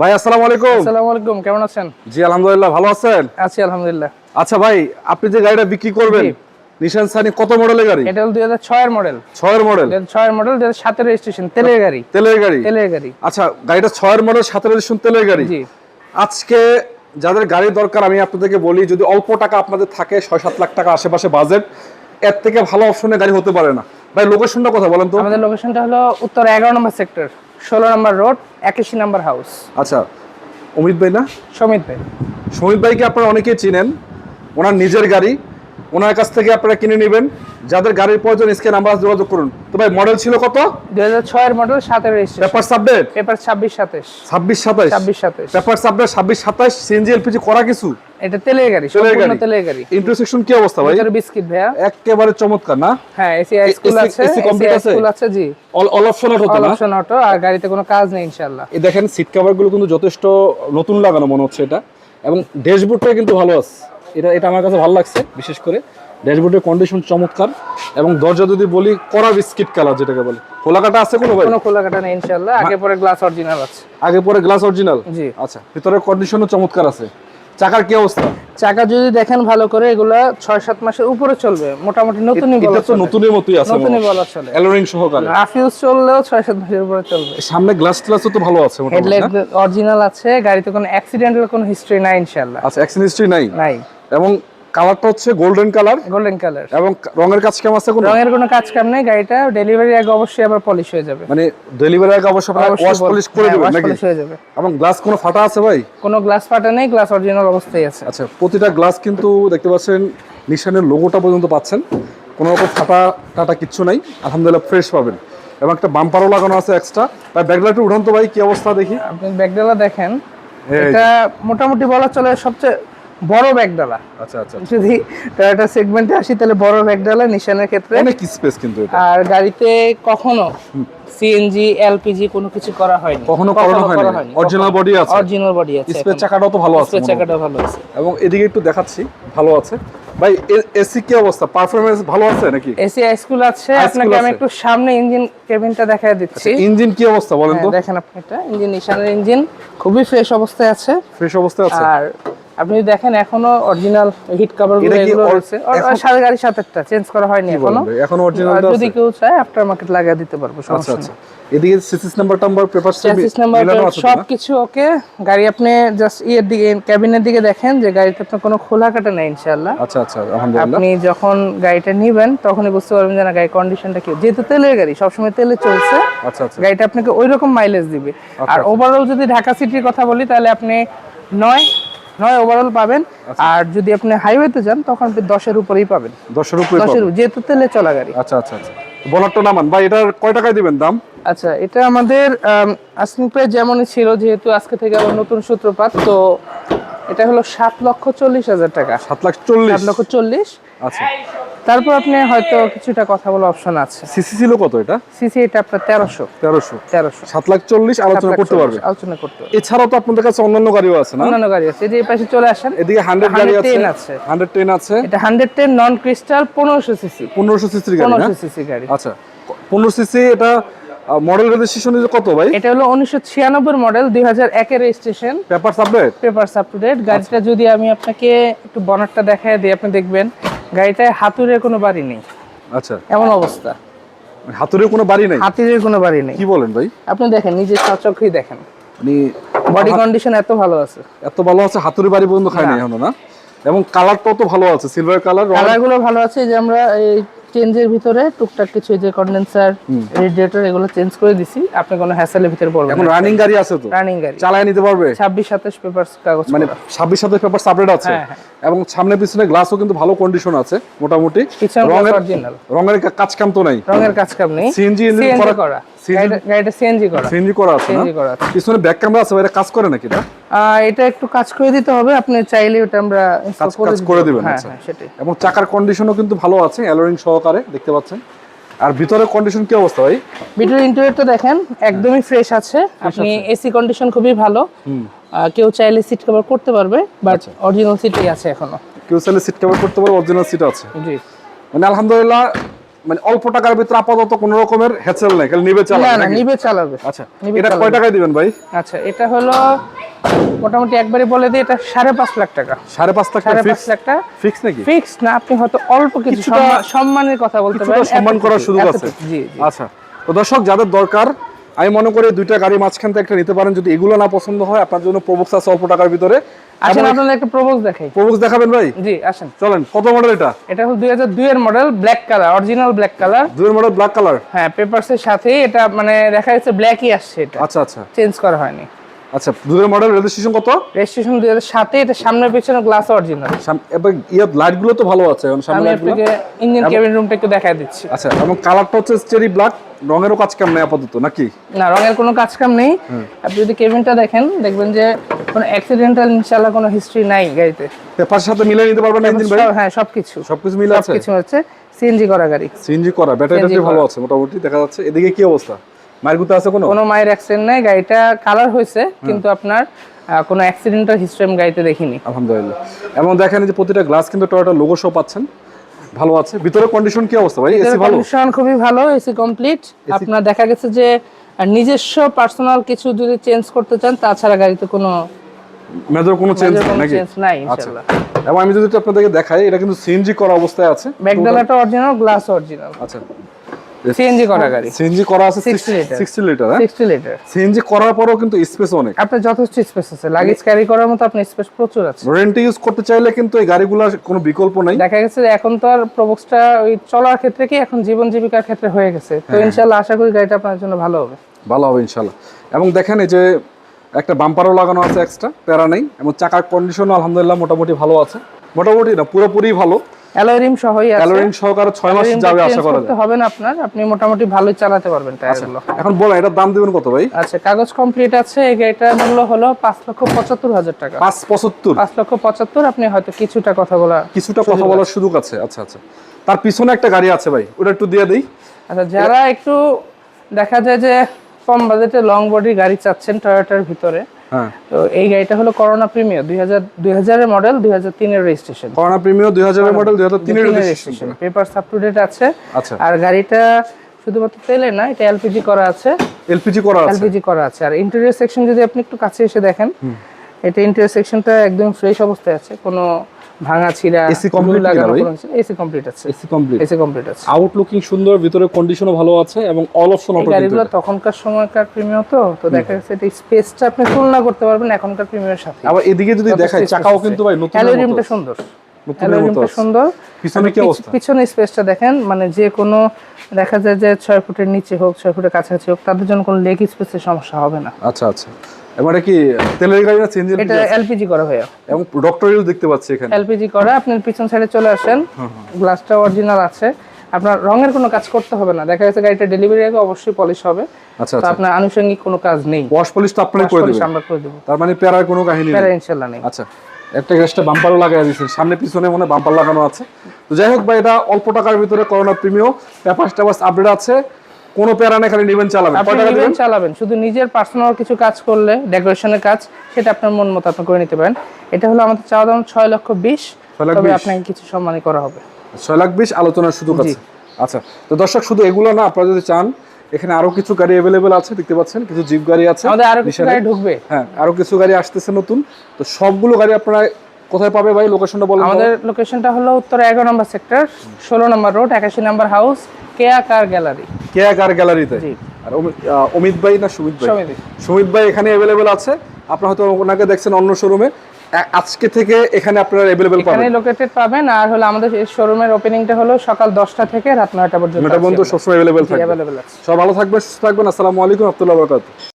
ভাই আসসালামু আলাইকুম। আসসালামু আলাইকুম, কেমন আছেন? জি আলহামদুলিল্লাহ, ভালো আছেন? আছি আলহামদুলিল্লাহ। আচ্ছা ভাই, আপনি যে গাড়িটা বিক্রি করবেন, জি। নিশান সানি কত মডেলের গাড়ি? এটা হলো 2006 এর মডেল। 6 এর মডেল? 2006 এর মডেল, 2007 এর রেজিস্ট্রেশন, তেলের গাড়ি। তেলের গাড়ি? তেলের গাড়ি। আচ্ছা, গাড়িটা 6 এর মডেল, 7 এর রেজিস্ট্রেশন, তেলের গাড়ি। জি। আজকে যাদের গাড়ি দরকার, আমি আপনাদেরকে বলি, যদি অল্প টাকা আপনাদের থাকে, 6-7 লাখ টাকা আশেপাশে বাজেট, এর থেকে ভালো অপশনের গাড়ি হতে পারে না। ভাই লোকেশনটা কথা বলেন তো। আমাদের লোকেশনটা হলো উত্তর 11 নম্বর সেক্টর, 16 নম্বর রোড, 81 নম্বর হাউস। আচ্ছা, অমিত ভাই না? সমিত ভাই। সমিত ভাইকে আপনারা অনেকেই চিনেন, ওনার নিজের গাড়ি, ওনার কাছ থেকে আপনারা কিনে নেবেন। যাদের গাড়ির প্রয়োজন স্ক্রিনে নাম্বার যোগাযোগ করুন। তো ভাই মডেল ছিল কত? 2006 এর মডেল, 7 এর registration. Paper update? Paper 26-27। 26-27? 26-27। Paper update 26-27, CNG LPG করা কিছু? এটা তেলের গাড়ি, সম্পূর্ণ তেলের গাড়ি। ইন্টারসেকশন কি অবস্থা ভাই? ভিতরে বিস্কিট ভাইয়া। একেবারে চমৎকার না? হ্যাঁ, এসি স্কুল আছে, এসি কমপ্লিট আছে? স্কুল আছে, জি। অল অপশন অটো অল না? অপশন অটো, আর গাড়িতে কোনো কাজ নেই ইনশাআল্লাহ। এই দেখেন সিট কভার গুলো কিন্তু যথেষ্ট নতুন লাগানো মনে হচ্ছে এটা, এবং ড্যাশবোর্ডটা কিন্তু ভালো আছে। এটা আমার কাছে ভালো লাগছে, বিশেষ করে ড্যাশবোর্ডের কন্ডিশন চমৎকার, এবং দরজা যদি বলি কড়া বিস্কিট কালার যেটাকে বলে। খোলা কাটা আছে কোনো ভাই? কোনো খোলা কাটা নেই ইনশাআল্লাহ। আগে পরে গ্লাস অরিজিনাল আছে। আগে পরে গ্লাস অরিজিনাল? জি। আচ্ছা, ভিতরের কন্ডিশনও চমৎকার আছে। চাকার কি অবস্থা? চাকা যদি দেখেন ভালো করে, এগুলা 6-7 মাসের উপরে চলবে, মোটামুটি নতুনই বলা এটা তো চলে। নতুনের মতোই আছে, নতুনই বলা চলে। অ্যালোরিং সহকারে আফিউজ চললেও 6-7 মাসের উপরে চলবে। সামনে গ্লাস গ্লাসও তো ভালো আছে মোটামুটি হেডলাইট না? অরিজিনাল আছে, গাড়িতে কোনো অ্যাক্সিডেন্টাল কোনো হিস্ট্রি নাই ইনশাআল্লাহ। আচ্ছা, অ্যাক্সিডেন্ট হিস্ট্রি নাই? নাই। এবং কালারটা হচ্ছে গোল্ডেন কালার? Golden colour. এবং রঙের কাজ কেমন আছে? কোনো রঙের কোনো কাজ কাম নেই। গাড়িটা ডেলিভারি আগে অবশ্যই আবার পলিশ হয়ে যাবে। মানে ডেলিভারি আগে অবশ্যই ওয়াশ পলিশ করে দিবেন নাকি? পলিশ হয়ে যাবে। এবং গ্লাস কোনো ফাটা আছে ভাই? কোনো গ্লাস ফাটা নেই, গ্লাস অরিজিনাল অবস্থায় আছে। আচ্ছা, প্রতিটা গ্লাস কিন্তু দেখতে পাচ্ছেন নিশানের লোগোটা পর্যন্ত পাচ্ছেন, কোনো রকম ফাটা টাটা কিচ্ছু নাই, আলহামদুলিল্লাহ ফ্রেশ পাবেন। এবং একটা বাম্পারও লাগানো আছে এক্সট্রা। ভাই ব্যাকলাইট উঠান তো ভাই, কি অবস্থা দেখি। আপনি ব্যাকডালা দেখেন, এটা মোটামুটি বলা চলে সবচেয়ে বড় ব্যাকডালা। আচ্ছা আচ্ছা, যদি টয়োটা সেগমেন্টে আসি তাহলে বড় ব্যাকডালা নিশানের ক্ষেত্রে। অনেক স্পেস কিন্তু এটা। আর গাড়িতে কখনো সিএনজি এলপিজি কোনো কিছু করা হয়নি, কখনো করানো হয়নি। অরিজিনাল বডি আছে? অরিজিনাল বডি আছে। স্পেস চাকাটাও তো ভালো আছে? স্পেস চাকাটাও ভালো আছে। এবং এদিকে একটু দেখাচ্ছি, ভালো আছে ভাই। এসি কি অবস্থা, পারফরম্যান্স ভালো আছে নাকি? এসি স্কুল আছে। আপনাকে আমি একটু সামনে ইঞ্জিন কেবিনটা দেখায় দিচ্ছি। ইঞ্জিন কি অবস্থা বলেন তো। দেখেন আপনি, এটা ইঞ্জিন, নিশানের ইঞ্জিন খুবই ফ্রেশ অবস্থায় আছে। ফ্রেশ অবস্থায় আছে। আর আপনি দেখেন এখনো অরিজিনাল হিট কভার গুলো এগুলো রয়েছে। সাথে গাড়ির সাথে একটা চেঞ্জ করা হয়নি এখনো অরিজিনাল আছে। যদি কেউ চায় আফটার মার্কেট লাগিয়ে দিতে পারবো, সমস্যা নেই। এদিকে সিসিস নাম্বার পেপার সবকিছু ওকে। গাড়ি আপনি জাস্ট এর দিকে, ক্যাবিনের দিকে দেখেন যে গাড়িতে আপনার কোনো খোলা কাটা নেই ইনশাআল্লাহ। আচ্ছা আচ্ছা, আলহামদুলিল্লাহ। আপনি যখন গাড়িটা নেবেন তখনই বুঝতে পারবেন যে না, গাড়ির কন্ডিশনটা কি। যেহেতু তেলের গাড়ি, সবসময় তেলে চলছে। আচ্ছা আচ্ছা, গাড়িটা আপনাকে ওই রকম মাইলেজ দিবে। আর ওভারঅল যদি ঢাকা সিটির কথা বলি তাহলে আপনি 9 ওভারঅল পাবেন। আর যদি আপনি হাইওয়েতে যান তখন আপনি 10-এর উপরেই পাবেন। 10-এর উপরে পাবেন, যেহেতু তেলে চলা গাড়ি। আচ্ছা আচ্ছা আচ্ছা। বনারটা নামান ভাই, এটার কয় টাকায় দিবেন দাম? আচ্ছা, এটা আমাদের আস্কিং প্রাইস যেমনই ছিল, যেহেতু আজকে থেকে আবার নতুন সূত্রপাত, তো এটা হলো 7,40,000 টাকা। 7,40,000? আচ্ছা। তারপর আপনি হয়তো কিছুটা কথা বলার অপশন আছে। সিসি ছিল কত এটা? সিসি এটা আপনার 1300। 7,40,000 আলোচনা করতে পারবে? আলোচনা করতে পারবে। এছাড়াও তো আপনাদের কাছে অন্যান্য গাড়িও আছে না? অন্যান্য গাড়ি আছে, এই পাশে চলে আসেন। এদিকে 100 গাড়ি আছে। 110 আছে। এটা 110 নন ক্রিস্টাল 1500 সিসি। 1500 সিসির গাড়ি না? 1500 সিসি গাড়ি। আচ্ছা, 15 সিসি। এটা মডেল রেজিস্ট্রেশন কত ভাই? এটা হলো 1996 মডেল, 2001 এর registration. Papers update? Papers up to date. গাড়িটা যদি আমি আপনাকে একটু বনারটা দেখায় দিই, আপনি দেখবেন গাড়িটায় হাতুড়ের কোনো বাড়ি নেই। আচ্ছা, এমন অবস্থা। হাতুড়ের কোনো বাড়ি নেই? হাতুড়ের কোনো বাড়ি নেই। কি বলেন ভাই? আপনি দেখেন, নিজে সচক্ষেই দেখেন, মানে বডি কন্ডিশন এত ভালো আছে। এত ভালো আছে, হাতুড়ি বাড়ি পর্যন্ত খায় না এখনো না? এবং কালারটাও তো ভালো আছে, সিলভার কালার। কালারগুলো ভালো আছে। যে আমরা এই চেঞ্জের ভিতরে টুকটাক কিছু, যে কন্ডেন্সার, রেডিয়েটর, এগুলো চেঞ্জ করে দিছি। আপনি কোনো হ্যাসেলের ভিতরে পড়বেন না। এখন রানিং গাড়ি আছে তো? রানিং গাড়ি চালায় নিতে পারবে? 26-27 পেপারস কাগজ, মানে 26-27 পেপারস আপডেট আছে। এবং সামনে পিছনে গ্লাসও কিন্তু ভালো কন্ডিশন আছে মোটামুটি। রঙের কাজ কাম তো নাই? রঙের কাজ কাম নেই। সিএনজি ইঞ্জিন করা? গাড়িটা সিএনজি করা। সিএনজি করা আছে না? পিছনে ব্যাক ক্যামেরা আছে, এটা কাজ করে নাকি এটা? এটা একটু কাজ করে দিতে হবে, আপনি চাইলে ওটা আমরা কাজ করে দিবেন। আচ্ছা, সেটাই। এবং চাকার কন্ডিশনও কিন্তু ভালো আছে, অ্যালোরিং সহকারে দেখতে পাচ্ছেন। আর ভিতরের কন্ডিশন কি অবস্থা ভাই? ভিতরের ইন্টেরিয়রটা দেখেন, একদমই ফ্রেশ আছে। আপনি এসি কন্ডিশন খুবই ভালো। কেউ চাইলে সিট কভার করতে পারবে, বাট অরিজিনাল সিটই আছে এখনো। কেউ চাইলে সিট কভার করতে পারবে, অরিজিনাল সিট আছে। জি। মানে আলহামদুলিল্লাহ মানে অল্প টাকার ভিতরে আপাতত কোনো রকমের হ্যাসেল নাই, খালি নিবে না চালাবে না নাকি? নিবে চালাবে। আচ্ছা, এটা কয় টাকায় দিবেন ভাই? আচ্ছা, এটা হলো মোটামুটি একবারে বলে দিই, এটা 5.5 লাখ টাকা। 5.5 লাখ টাকা 5.5 লাখ টাকা ফিক্স নাকি? ফিক্স না, আপনি হয়তো অল্প কিছু সম্মানের কথা বলতে পারেন, কিছুটা সম্মান করার সুযোগ আছে। জি জি। আচ্ছা, তো দর্শক যাদের দরকার, আমি মনে করি দুইটা গাড়ি মাঝখান থেকে একটা নিতে পারেন। যদি এগুলো না পছন্দ হয়, আপনার জন্য প্রবক্স আছে অল্প টাকার ভিতরে। আসেন আপনাদের একটা প্রবক্স দেখাই। প্রবক্স দেখাবেন ভাই? জি আসেন। চলেন, কত মডেল এটা? এটা হলো 2002 এর model, black colour, original black colour. 2 এর মডেল ব্ল্যাক কালার? হ্যাঁ, পেপারস এর সাথে এটা মানে দেখা যাচ্ছে ব্ল্যাকই আসছে এটা। আচ্ছা আচ্ছা চেঞ্জ করা হয়নি। আচ্ছা, 2 এর মডেল, রেজিস্ট্রেশন কত? রেজিস্ট্রেশন 2007 এ। এটা সামনের পিছনে গ্লাস অরিজিনাল। এবং লাইট গুলো তো ভালো আছে, এখন সামনে আমি লাইট গুলো। আপনাকে ইঞ্জিন কেবিন রুমটা একটু দেখায় দিচ্ছি। আচ্ছা, এবং কালারটা হচ্ছে চেরি ব্ল্যাক, রঙেরও কাজ কাম নাই আপাতত নাকি? না, রঙের কোনো কাজ কাম নেই। আপনি যদি কেবিনটা দেখেন, দেখবেন যে কোনো অ্যাক্সিডেন্টাল ইনশাআল্লাহ কোনো হিস্ট্রি নাই গাড়িতে। পেপার সাথে মিলিয়ে নিতে পারবেন না ইঞ্জিন ভাই? হ্যাঁ, সবকিছু মিলে আছে। সবকিছু হচ্ছে সিএনজি করা গাড়ি। সিএনজি করা, ব্যাটারিটা ভালো আছে মোটামুটি দেখা যাচ্ছে। এদিকে কি অবস্থা? মায়ের গুতে আছে কোনো মায়ের অ্যাক্সিডেন্ট নাই। গাড়িটা কালার হয়েছে, কিন্তু আপনার কোনো অ্যাক্সিডেন্টাল হিস্ট্রি আমি গাড়িতে দেখিনি, আলহামদুলিল্লাহ। এবং দেখেন যে প্রতিটা গ্লাস কিন্তু টয়োটা লোগো সহ পাচ্ছেন, ভালো আছে। ভিতরে কন্ডিশন কি অবস্থা ভাই? এসি ভালো? কন্ডিশন খুবই ভালো, এসি কমপ্লিট। আপনার দেখা গেছে যে নিজস্ব পার্সোনাল কিছু যদি চেঞ্জ করতে চান, তাছাড়া গাড়িতে কোনো মেজর কোনো চেঞ্জ নাকি? নাই আচ্ছা, ইনশাআল্লাহ। এবং আমি যদি আপনাদেরকে দেখাই, এটা কিন্তু সিএনজি করা অবস্থায় আছে। ব্যাকডালাটা অরিজিনাল, গ্লাস অরিজিনাল। আচ্ছা, সিএনজি করা গাড়ি, সিএনজি করা আছে 60 লিটার। 60 লিটার। হ্যাঁ, 60 লিটার সিএনজি করার পরেও কিন্তু স্পেস অনেক, আপনার যথেষ্ট স্পেস আছে। লাগেজ ক্যারি করার মতো আপনার স্পেস প্রচুর আছে। রেন্টে ইউজ করতে চাইলে কিন্তু এই গাড়িগুলোর কোনো বিকল্প নাই। দেখা গেছে যে এখন তো আর প্রবক্সটা ওই চলার ক্ষেত্রে কি, এখন জীবন জীবিকার ক্ষেত্রে হয়ে গেছে। তো ইনশাআল্লাহ আশা করি গাড়িটা আপনার জন্য ভালো হবে। ভালো হবে ইনশাআল্লাহ। এবং দেখেন এই যে একটা বাম্পারও লাগানো আছে এক্সট্রা, প্যারা নাই। এবং চাকার কন্ডিশনও আলহামদুলিল্লাহ মোটামুটি ভালো আছে, মোটামুটি না পুরোপুরি ভালো। অ্যালয় রিম সহই আছে। অ্যালয় রিম সহকারে 6 মাস যাবে আশা করা যায়। হবে না আপনার, আপনি মোটামুটি ভালোই চালাতে পারবেন টায়ারগুলো। এখন বলেন এটার দাম দিবেন কত ভাই? আচ্ছা, কাগজ কমপ্লিট আছে। এই গাড়িটার মূল্য হলো 5,75,000 টাকা। 5.75? 5,75,000। আপনি হয়তো কিছুটা কথা বলার সুযোগ আছে। আচ্ছা আচ্ছা, তার পিছনে একটা গাড়ি আছে ভাই, ওটা একটু দিয়ে দেই। আচ্ছা, যারা একটু দেখা যায় যে কম বাজেটে লং বডি গাড়ি চাচ্ছেন টয়োটার ভিতরে, হ্যাঁ, তো এই গাড়িটা হলো করোনা প্রিমিয়ার, 2000 এর মডেল, 2003 এর রেজিস্ট্রেশন। করোনা প্রিমিয়ার 2000 এর মডেল, 2003 এর registration. Papers up to date আছে। আচ্ছা, আর গাড়িটা শুধুমাত্র তেলে না, এটা এলপিজি করা আছে। এলপিজি করা আছে? এলপিজি করা আছে। আর ইন্টেরিয়র সেকশন যদি আপনি একটু কাছে এসে দেখেন, এটা ইন্টেরিয়র সেকশনটা একদম ফ্রেশ অবস্থায় আছে, কোনো ভাঙা ছিঁড়া এসি কমপ্লিট লাগানো কোনো কিছু। এসি কমপ্লিট আছে। এসি কমপ্লিট, এসি কমপ্লিট আছে। আউটলুকিং সুন্দর, ভিতরে কন্ডিশনও ভালো আছে এবং অল অপশন অটো। গাড়িগুলো তখনকার সময়কার প্রিমিয়াম, তো দেখা যাচ্ছে এটা স্পেসটা আপনি তুলনা করতে পারবেন এখনকার প্রিমিয়ামের সাথে। আবার এদিকে যদি দেখাই, চাকাও কিন্তু ভাই নতুন, অ্যালয় রিমটা সুন্দর, অ্যালয় রিমটা সুন্দর। পিছনে কি অবস্থা? পিছনে স্পেসটা দেখেন, মানে যে কোনো দেখা যায় যে 6 ফুটের নিচে হোক, 6 ফুটের কাছাকাছি হোক, তাদের জন্য কোনো লেগ স্পেসের সমস্যা হবে না। আচ্ছা আচ্ছা, এবার কি তেলের গাড়ি না সিএনজি? এটা এলপিজি করা ভাইয়া, এবং ডক্টর ইউজ দেখতে পাচ্ছি এখানে। এলপিজি করা। আপনি পিছন সাইডে চলে আসেন, গ্লাসটা অরিজিনাল আছে। আপনার রঙের কোনো কাজ করতে হবে না। দেখা যাচ্ছে গাড়িটা ডেলিভারি আগে অবশ্যই পলিশ হবে। আচ্ছা তো আচ্ছা, আপনার আনুষঙ্গিক কোনো কাজ নেই। ওয়াশ পলিশ তো আপনি করে দিবেন? আমরা করে দেব। তার মানে প্যারার কোনো কাহিনী প্যারা নেই ইনশাআল্লাহ নেই। আচ্ছা, একটা গ্যাসটা বাম্পারও লাগাই দিয়েছেন, সামনে পিছনে মনে বাম্পার লাগানো আছে। তো যাই হোক ভাই, এটা অল্প টাকার ভিতরে করোনা প্রিমিয়াম, পেপারস টেপারস আপডেট আছে, কোনো প্যারা নেই, খালি নিবেন চালাবেন। আপনি নিবেন চালাবেন, শুধু নিজের পার্সোনাল কিছু কাজ করলে, ডেকোরেশনের কাজ, সেটা আপনার মন মতো আপনি করে নিতে পারেন। এটা হলো আমাদের চাওয়া দাম 6,20,000, তবে আপনাকে কিছু সম্মানই করা হবে। 6,20,000 আলোচনার সুযোগ আছে। আচ্ছা, তো দর্শক শুধু এগুলো না, আপনারা যদি চান এখানে আরো কিছু গাড়ি अवेलेबल আছে, দেখতে পাচ্ছেন কিছু জিপ গাড়ি আছে, আমাদের আরো কিছু গাড়ি ঢুকবে। হ্যাঁ, আরো কিছু গাড়ি আসতেছে নতুন। তো সবগুলো গাড়ি আপনারা কোথায় পাবে ভাই? লোকেশনটা বলেন। আমাদের লোকেশনটা হলো উত্তর 11 নম্বর সেক্টর, 16 নম্বর রোড, 81 নম্বর হাউস, কেয়া কার গ্যালারি। কেয়া কার গ্যালারিতে। আর অমিত ভাই না সুমিত ভাই? সুমিত ভাই এখানে अवेलेबल আছে। আপনারা হয়তো ওনাকে দেখছেন অন্য শোরুমে, আজকে থেকে এখানে আপনারা अवेलेबल পাবেন, এখানে লোকেটেড পাবেন। আর হলো আমাদের এই শোরুমের ওপেনিংটা হলো সকাল 10টা থেকে রাত 9টা পর্যন্ত। 9টা পর্যন্ত সবসময় अवेलेबल থাকবে। সব ভালো থাকবেন, সুস্থ থাকবেন। আসসালামু আলাইকুম ওয়া রাহমাতুল্লাহি ওয়া বারাকাতুহু।